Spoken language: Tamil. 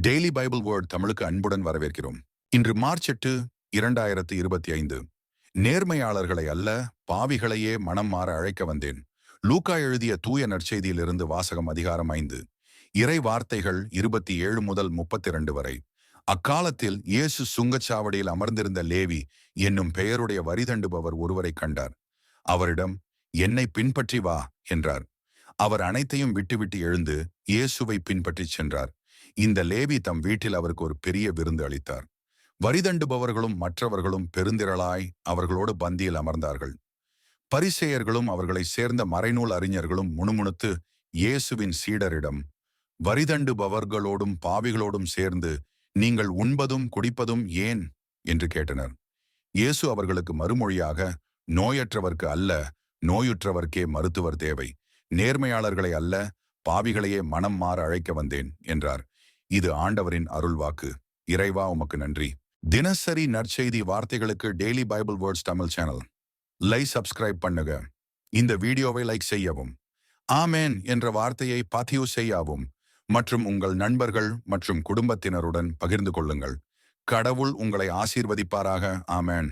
டெய்லி பைபிள் வேர்ட் தமிழுக்கு அன்புடன் வரவேற்கிறோம். இன்று மார்ச் 8, 2025. நேர்மையாளர்களை அல்ல, பாவிகளையே மனம் மாற அழைக்க வந்தேன். லூக்கா எழுதிய தூய நற்செய்தியிலிருந்து வாசகம் அதிகாரம் 5. இறை வார்த்தைகள் 27 முதல் 32 வரை. அக்காலத்தில் இயேசு சுங்கச்சாவடியில் அமர்ந்திருந்த லேவி என்னும் பெயருடைய வரிதண்டுபவர் ஒருவரை கண்டார். அவரிடம், என்னை பின்பற்றி வா என்றார். அவர் அனைத்தையும் விட்டுவிட்டு எழுந்து இயேசுவை பின்பற்றிச் சென்றார். இந்த லேவி தம் வீட்டில் அவருக்கு ஒரு பெரிய விருந்து அளித்தார். வரிதண்டுபவர்களும் மற்றவர்களும் பெருந்திரளாய் அவர்களோடு பந்தியில் அமர்ந்தார்கள். பரிசேயர்களும் அவர்களை சேர்ந்த மறைநூல் அறிஞர்களும் முணுமுணுத்து இயேசுவின் சீடரிடம், வரிதண்டுபவர்களோடும் பாவிகளோடும் சேர்ந்து நீங்கள் உண்பதும் குடிப்பதும் ஏன் என்று கேட்டனர். இயேசு அவர்களுக்கு மறுமொழியாக, நோயற்றவர்க்கு அல்ல, நோயுற்றவர்க்கே மருத்துவர் தேவை. நேர்மையாளர்களை அல்ல, பாவிகளையே மனம் மாற அழைக்க வந்தேன் என்றார். இது ஆண்டவரின் அருள்வாக்கு. இறைவா, உமக்கு நன்றி. தினசரி நற்செய்தி வார்த்தைகளுக்கு daily Bible words Tamil channel subscribe பண்ணுங்க. இந்த வீடியோவை லைக் செய்யவும், ஆமேன் என்ற வார்த்தையை பதிவு செய்யவும் மற்றும் உங்கள் நண்பர்கள் மற்றும் குடும்பத்தினருடன் பகிர்ந்து கொள்ளுங்கள். கடவுள் உங்களை ஆசீர்வதிப்பாராக. ஆமேன்.